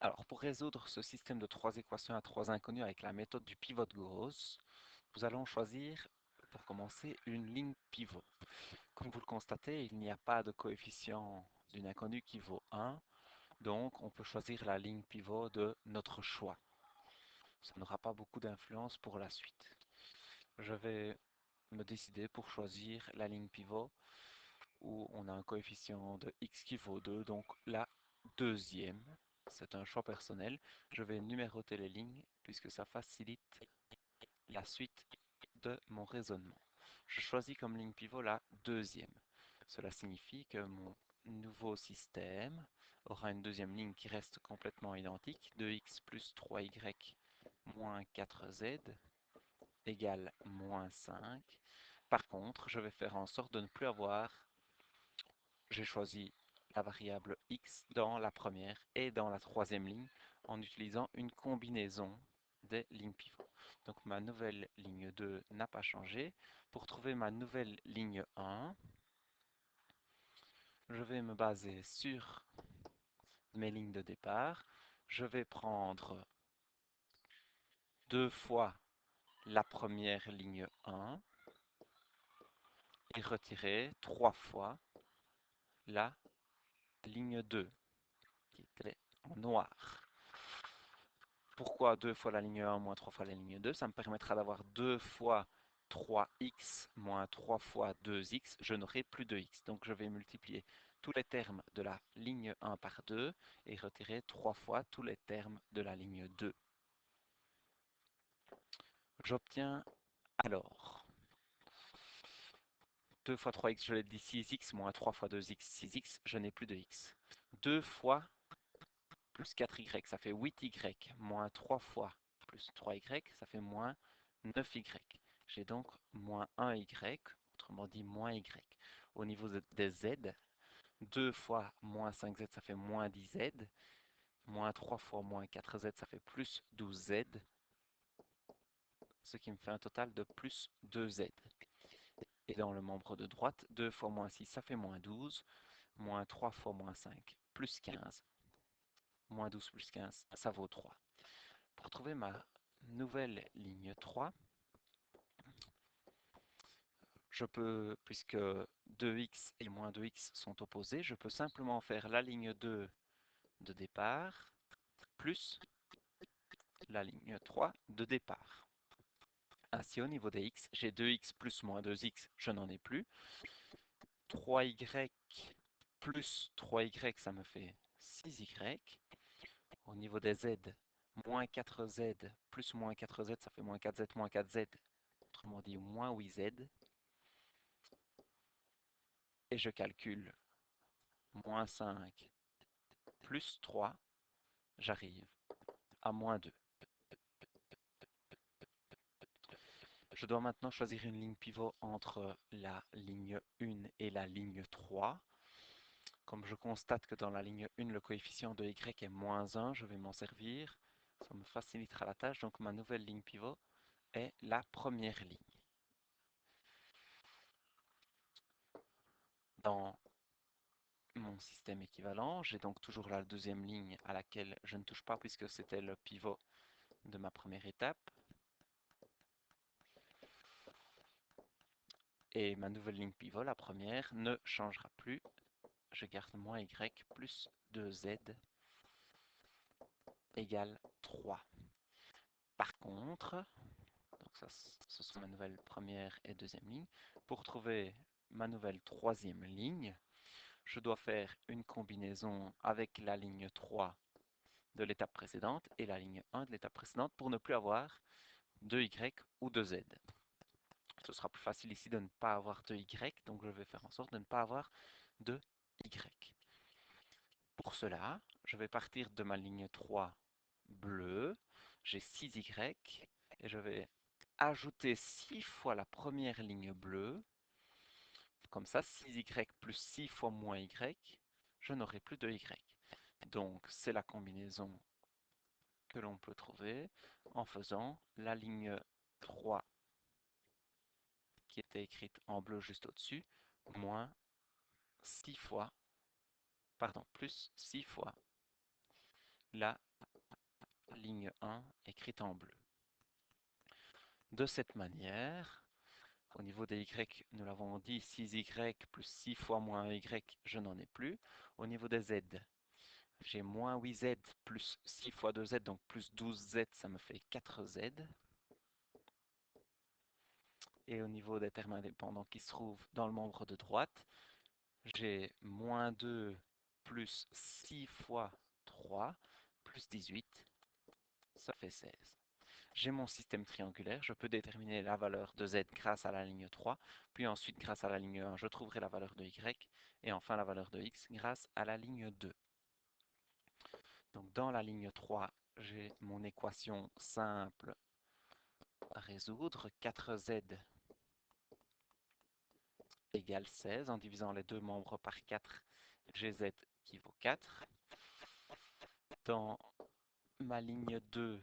Alors, pour résoudre ce système de trois équations à trois inconnus avec la méthode du pivot de Gauss, nous allons choisir, pour commencer, une ligne pivot. Comme vous le constatez, il n'y a pas de coefficient d'une inconnue qui vaut 1, donc on peut choisir la ligne pivot de notre choix. Ça n'aura pas beaucoup d'influence pour la suite. Je vais me décider pour choisir la ligne pivot où on a un coefficient de x qui vaut 2, donc la deuxième. C'est un choix personnel. Je vais numéroter les lignes puisque ça facilite la suite de mon raisonnement. Je choisis comme ligne pivot la deuxième. Cela signifie que mon nouveau système aura une deuxième ligne qui reste complètement identique, 2x plus 3y moins 4z égale moins 5. Par contre, je vais faire en sorte de ne plus avoir, j'ai choisi la variable x dans la première et dans la troisième ligne en utilisant une combinaison des lignes pivots. Donc ma nouvelle ligne 2 n'a pas changé. Pour trouver ma nouvelle ligne 1, je vais me baser sur mes lignes de départ. Je vais prendre deux fois la première ligne 1 et retirer trois fois la ligne 2 qui était en noir. Pourquoi deux fois la ligne 1 moins 3 fois la ligne 2? Ça me permettra d'avoir 2 fois 3x moins 3 fois 2x. Je n'aurai plus de x. Donc je vais multiplier tous les termes de la ligne 1 par 2 et retirer 3 fois tous les termes de la ligne 2. J'obtiens alors 2 fois 3x, je l'ai dit 6x, moins 3 fois 2x, 6x, je n'ai plus de x. 2 fois plus 4y, ça fait 8y, moins 3 fois plus 3y, ça fait moins 9y. J'ai donc moins 1y, autrement dit moins y. Au niveau des z, 2 fois moins 5z, ça fait moins 10z. Moins 3 fois moins 4z, ça fait plus 12z. Ce qui me fait un total de plus 2z. Et dans le membre de droite, 2 fois moins 6, ça fait moins 12. Moins 3 fois moins 5, plus 15. Moins 12 plus 15, ça vaut 3. Pour trouver ma nouvelle ligne 3, je peux, puisque 2x et moins 2x sont opposés, je peux simplement faire la ligne 2 de départ plus la ligne 3 de départ. Ainsi, au niveau des x, j'ai 2x plus moins 2x, je n'en ai plus. 3y plus 3y, ça me fait 6y. Au niveau des z, moins 4z plus moins 4z, ça fait moins 4z moins 4z, autrement dit moins 8z. Et je calcule moins 5 plus 3, j'arrive à moins 2. Je dois maintenant choisir une ligne pivot entre la ligne 1 et la ligne 3. Comme je constate que dans la ligne 1, le coefficient de y est moins 1, je vais m'en servir. Ça me facilitera la tâche. Donc ma nouvelle ligne pivot est la première ligne. Dans mon système équivalent, j'ai donc toujours la deuxième ligne à laquelle je ne touche pas puisque c'était le pivot de ma première étape. Et ma nouvelle ligne pivot, la première, ne changera plus. Je garde moins y plus 2z égale 3. Par contre, donc ça, ce sont ma nouvelle première et deuxième ligne. Pour trouver ma nouvelle troisième ligne, je dois faire une combinaison avec la ligne 3 de l'étape précédente et la ligne 1 de l'étape précédente pour ne plus avoir de y ou de z. Ce sera plus facile ici de ne pas avoir de y, donc je vais faire en sorte de ne pas avoir de y. Pour cela, je vais partir de ma ligne 3 bleue, j'ai 6y, et je vais ajouter 6 fois la première ligne bleue, comme ça 6y plus 6 fois moins y, je n'aurai plus de y. Donc c'est la combinaison que l'on peut trouver en faisant la ligne 3 qui était écrite en bleu juste au-dessus, moins 6 fois, pardon, plus 6 fois la ligne 1 écrite en bleu. De cette manière, au niveau des y, nous l'avons dit, 6y plus 6 fois moins y, je n'en ai plus. Au niveau des z, j'ai moins 8z plus 6 fois 2z, donc plus 12z, ça me fait 4z. Et au niveau des termes indépendants qui se trouvent dans le membre de droite, j'ai moins 2 plus 6 fois 3 plus 18, ça fait 16. J'ai mon système triangulaire, je peux déterminer la valeur de z grâce à la ligne 3, puis ensuite grâce à la ligne 1, je trouverai la valeur de y, et enfin la valeur de x grâce à la ligne 2. Donc dans la ligne 3, j'ai mon équation simple à résoudre, 4z égale 16, en divisant les deux membres par 4, gz qui vaut 4. Dans ma ligne 2,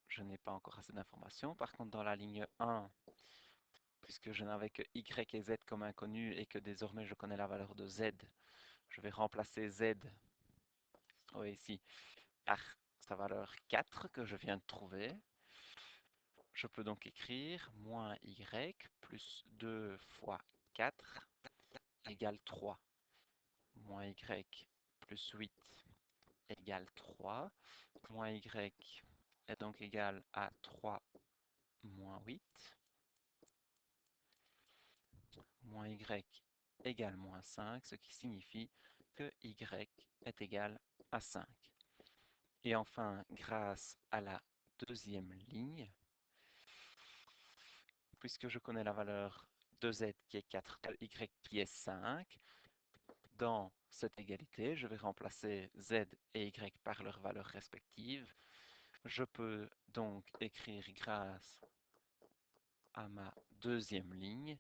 je n'ai pas encore assez d'informations. Par contre, dans la ligne 1, puisque je n'avais que y et z comme inconnus et que désormais je connais la valeur de z, je vais remplacer z, oui, ici, par sa valeur 4 que je viens de trouver. Je peux donc écrire moins y plus 2 fois 4 égale 3. Moins y plus 8 égale 3. Moins y est donc égal à 3 moins 8. Moins y égale moins 5, ce qui signifie que y est égal à 5. Et enfin, grâce à la deuxième ligne, puisque je connais la valeur de z qui est 4, de y qui est 5, dans cette égalité, je vais remplacer z et y par leurs valeurs respectives. Je peux donc écrire grâce à ma deuxième ligne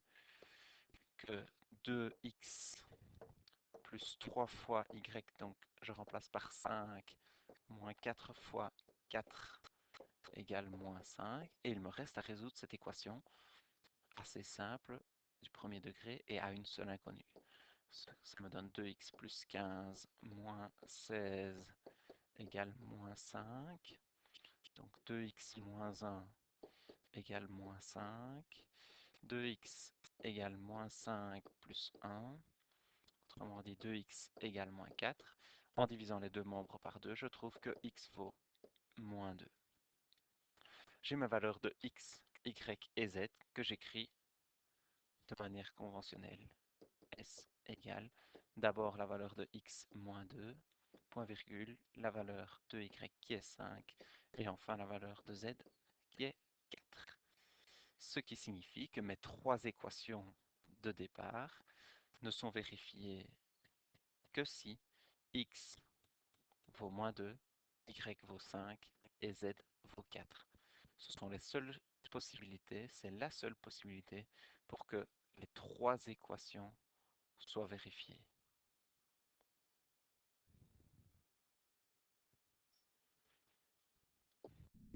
que 2x plus 3 fois y, donc je remplace par 5, moins 4 fois 4 égale moins 5. Et il me reste à résoudre cette équation assez simple du premier degré et à une seule inconnue. Ça me donne 2x plus 15 moins 16 égale moins 5. Donc 2x moins 1 égale moins 5. 2x égale moins 5 plus 1. Autrement dit, 2x égale moins 4. En divisant les deux membres par 2, je trouve que x vaut moins 2. J'ai ma valeur de x, y et z que j'écris de manière conventionnelle. S égale d'abord la valeur de x moins 2, point virgule, la valeur de y qui est 5, et enfin la valeur de z qui est 4. Ce qui signifie que mes trois équations de départ ne sont vérifiées que si x vaut moins 2, y vaut 5 et z vaut 4. Ce sont les seules possibilités, c'est la seule possibilité pour que les trois équations soient vérifiées.